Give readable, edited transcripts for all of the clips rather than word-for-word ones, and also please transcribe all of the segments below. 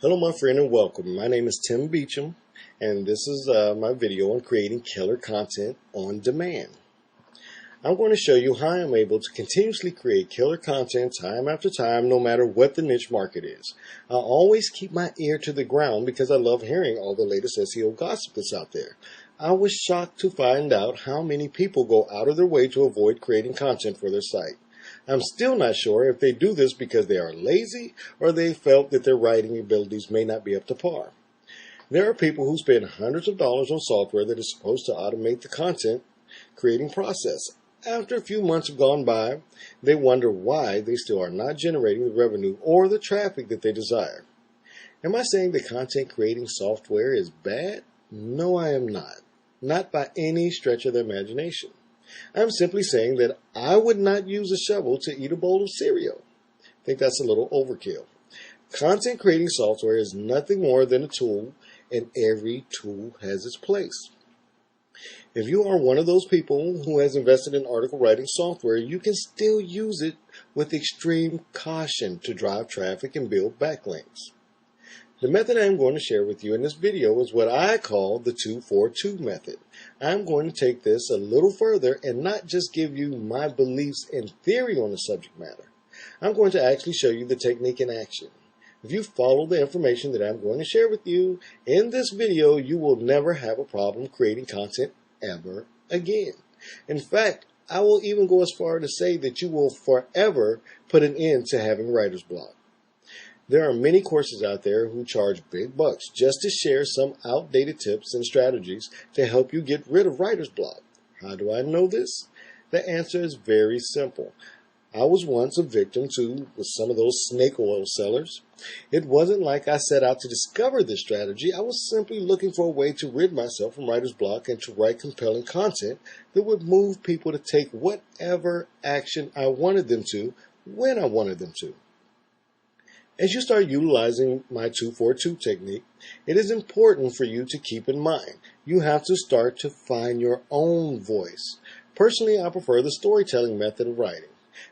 Hello my friend and welcome. My name is Tim Beachum and this is my video on creating killer content on demand. I'm going to show you how I'm able to continuously create killer content time after time no matter what the niche market is. I always keep my ear to the ground because I love hearing all the latest SEO gossip that's out there. I was shocked to find out how many people go out of their way to avoid creating content for their site. I'm still not sure if they do this because they are lazy or they felt that their writing abilities may not be up to par. There are people who spend hundreds of dollars on software that is supposed to automate the content creating process. After a few months have gone by, they wonder why they still are not generating the revenue or the traffic that they desire. Am I saying that content creating software is bad? No, I am not. Not by any stretch of the imagination. I'm simply saying that I would not use a shovel to eat a bowl of cereal. I think that's a little overkill. Content creating software is nothing more than a tool, and every tool has its place. If you are one of those people who has invested in article writing software, you can still use it with extreme caution to drive traffic and build backlinks. The method I'm going to share with you in this video is what I call the 2-4-2 method. I'm going to take this a little further and not just give you my beliefs and theory on the subject matter. I'm going to actually show you the technique in action. If you follow the information that I'm going to share with you in this video, you will never have a problem creating content ever again. In fact, I will even go as far to say that you will forever put an end to having writer's block. There are many courses out there who charge big bucks just to share some outdated tips and strategies to help you get rid of writer's block. How do I know this? The answer is very simple. I was once a victim with some of those snake oil sellers. It wasn't like I set out to discover this strategy. I was simply looking for a way to rid myself from writer's block and to write compelling content that would move people to take whatever action I wanted them to when I wanted them to. As you start utilizing my 2-4-2 technique, it is important for you to keep in mind you have to start to find your own voice. Personally, I prefer the storytelling method of writing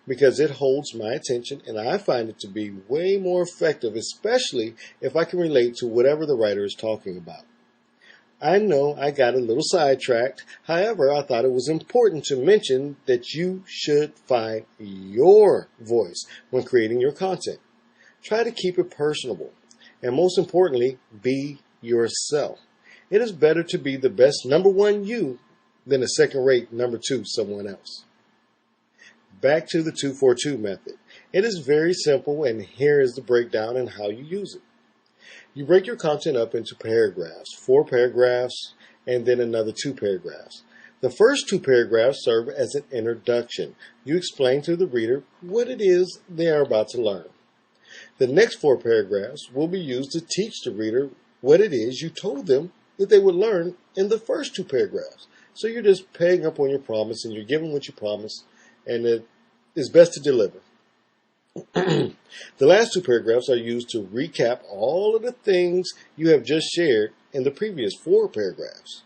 because it holds my attention and I find it to be way more effective, especially if I can relate to whatever the writer is talking about. I know I got a little sidetracked. However, I thought it was important to mention that you should find your voice when creating your content. Try to keep it personable, and most importantly, be yourself. It is better to be the best number one you than a second-rate number two someone else. Back to the 2-4-2 method. It is very simple, and here is the breakdown and how you use it. You break your content up into paragraphs, 4 paragraphs, and then another 2 paragraphs. The first 2 paragraphs serve as an introduction. You explain to the reader what it is they are about to learn. The next 4 paragraphs will be used to teach the reader what it is you told them that they would learn in the first 2 paragraphs. So you're just paying up on your promise and you're giving what you promised, and it is best to deliver. The last 2 paragraphs are used to recap all of the things you have just shared in the previous 4 paragraphs.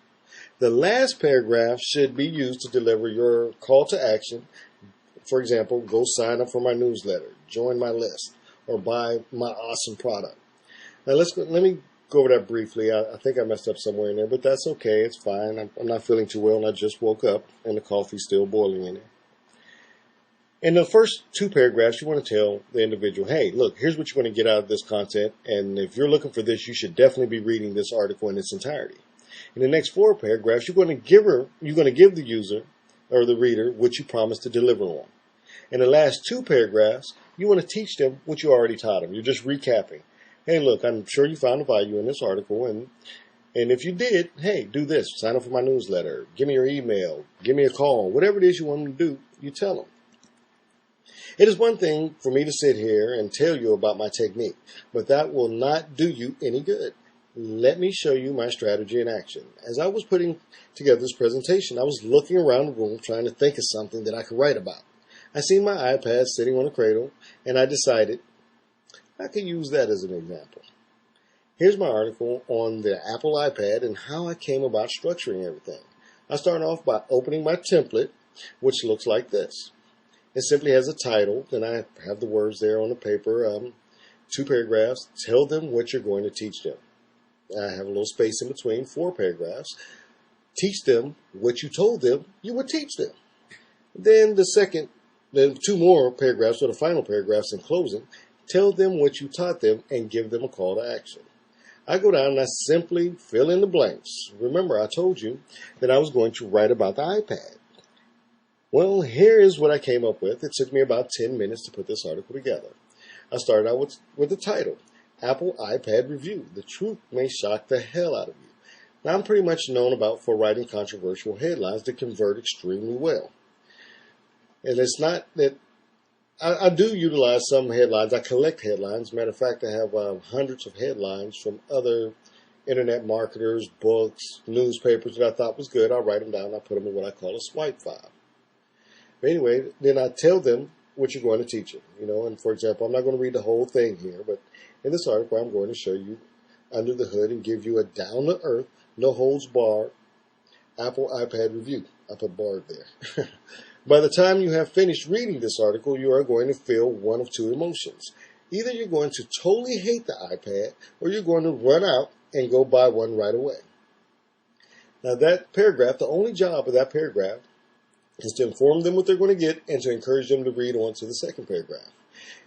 The last paragraph should be used to deliver your call to action. For example, go sign up for my newsletter, join my list, or buy my awesome product. Now let me go over that briefly. I think I messed up somewhere in there, but that's okay. It's fine. I'm not feeling too well, and I just woke up, and the coffee's still boiling in there. In the first 2 paragraphs, you want to tell the individual, hey, look, here's what you want to get out of this content, and if you're looking for this, you should definitely be reading this article in its entirety. In the next 4 paragraphs, you're going to give the user or the reader what you promised to deliver on. In the last 2 paragraphs, you want to teach them what you already taught them. You're just recapping. Hey, look, I'm sure you found a value in this article, and if you did, hey, do this. Sign up for my newsletter. Give me your email. Give me a call. Whatever it is you want them to do, you tell them. It is one thing for me to sit here and tell you about my technique, but that will not do you any good. Let me show you my strategy in action. As I was putting together this presentation, I was looking around the room trying to think of something that I could write about. I seen my iPad sitting on a cradle, and I decided I could use that as an example. Here's my article on the Apple iPad and how I came about structuring everything. I start off by opening my template, which looks like this. It simply has a title, then I have the words there on the paper, 2 paragraphs, tell them what you're going to teach them. I have a little space in between, 4 paragraphs. Teach them what you told them you would teach them. Then then 2 more paragraphs, or the final paragraphs in closing, tell them what you taught them and give them a call to action. I go down and I simply fill in the blanks. Remember, I told you that I was going to write about the iPad. Well, here is what I came up with. It took me about 10 minutes to put this article together. I started out with the title, Apple iPad Review. The truth may shock the hell out of you. Now, I'm pretty much known for writing controversial headlines that convert extremely well. And it's not that I do utilize some headlines. I collect headlines. Matter of fact, I have hundreds of headlines from other internet marketers, books, newspapers that I thought was good. I write them down. I put them in what I call a swipe file. But anyway, then I tell them what you're going to teach them. And for example, I'm not going to read the whole thing here, but in this article, I'm going to show you under the hood and give you a down-to-earth, no-holds-barred Apple iPad review. I put barred there. By the time you have finished reading this article, you are going to feel one of 2 emotions. Either you're going to totally hate the iPad, or you're going to run out and go buy one right away. Now that paragraph, the only job of that paragraph is to inform them what they're going to get and to encourage them to read on to the second paragraph.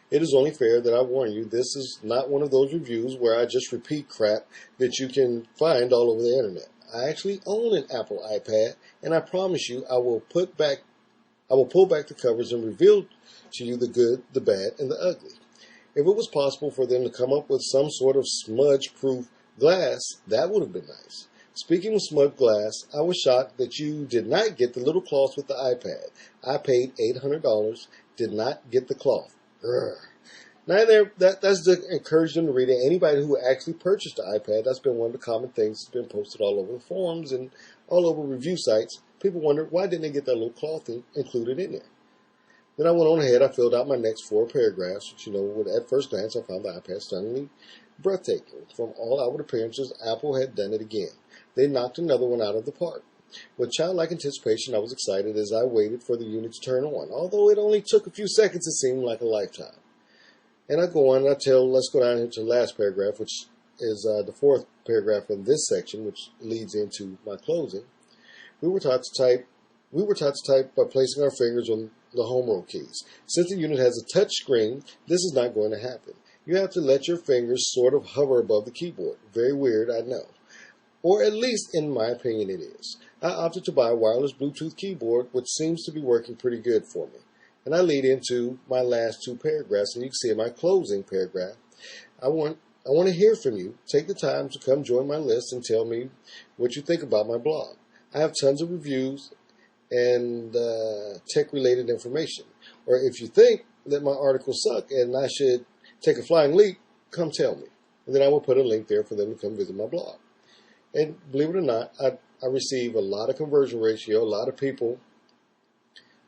It is only fair that I warn you, this is not one of those reviews where I just repeat crap that you can find all over the internet. I actually own an Apple iPad, and I promise you I will pull back the covers and reveal to you the good, the bad, and the ugly. If it was possible for them to come up with some sort of smudge-proof glass, that would have been nice. Speaking of smudge glass, I was shocked that you did not get the little cloth with the iPad. I paid $800, did not get the cloth. Urgh. Now that's to encourage them to read it. Anybody who actually purchased the iPad, that's been one of the common things that's been posted all over the forums and all over review sites. People wonder, why didn't they get that little cloth included in there? Then I went on ahead, I filled out my next 4 paragraphs, which, at first glance, I found the iPad stunningly breathtaking. From all outward appearances, Apple had done it again. They knocked another one out of the park. With childlike anticipation, I was excited as I waited for the unit to turn on. Although it only took a few seconds, it seemed like a lifetime. And I go on and let's go down into the last paragraph, which is the 4th paragraph in this section, which leads into my closing. We were taught to type by placing our fingers on the home row keys. Since the unit has a touch screen, this is not going to happen. You have to let your fingers sort of hover above the keyboard. Very weird, I know. Or at least, in my opinion, it is. I opted to buy a wireless Bluetooth keyboard, which seems to be working pretty good for me. And I lead into my last 2 paragraphs, and you can see in my closing paragraph, I want to hear from you. Take the time to come join my list and tell me what you think about my blog. I have tons of reviews and tech-related information. Or if you think that my articles suck and I should take a flying leap, come tell me. And then I will put a link there for them to come visit my blog. And believe it or not, I receive a lot of conversion ratio, a lot of people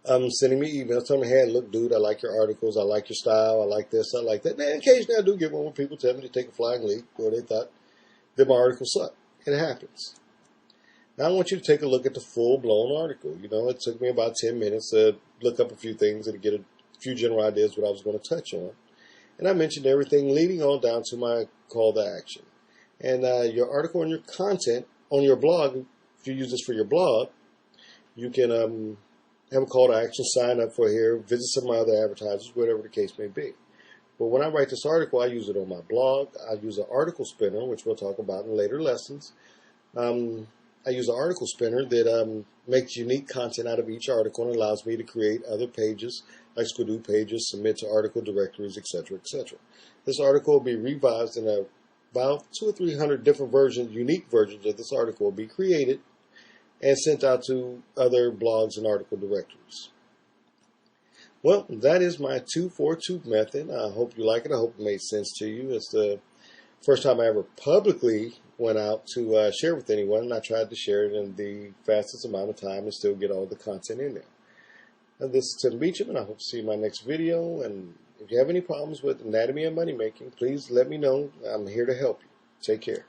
sending me emails telling me, hey, look, dude, I like your articles, I like your style, I like this, I like that. And occasionally I do get one where people tell me to take a flying leap or they thought that my articles suck. It happens. Now I want you to take a look at the full-blown article. It took me about 10 minutes to look up a few things and to get a few general ideas what I was going to touch on. And I mentioned everything leading on down to my call to action. And your article and your content on your blog, if you use this for your blog, you can have a call to action, sign up for here, visit some of my other advertisers, whatever the case may be. But when I write this article, I use it on my blog. I use an article spinner, which we'll talk about in later lessons. I use an article spinner that makes unique content out of each article and allows me to create other pages, like Squidoo pages, submit to article directories, etc., etc. This article will be revised in about 200 or 300 different versions, unique versions of this article will be created and sent out to other blogs and article directories. Well, that is my 2-4-2 method. I hope you like it. I hope it made sense to you. It's the first time I ever publicly went out to share with anyone, and I tried to share it in the fastest amount of time and still get all the content in there. And this is Tim Beachum, and I hope to see you in my next video. And if you have any problems with anatomy and money making, please let me know. I'm here to help you. Take care.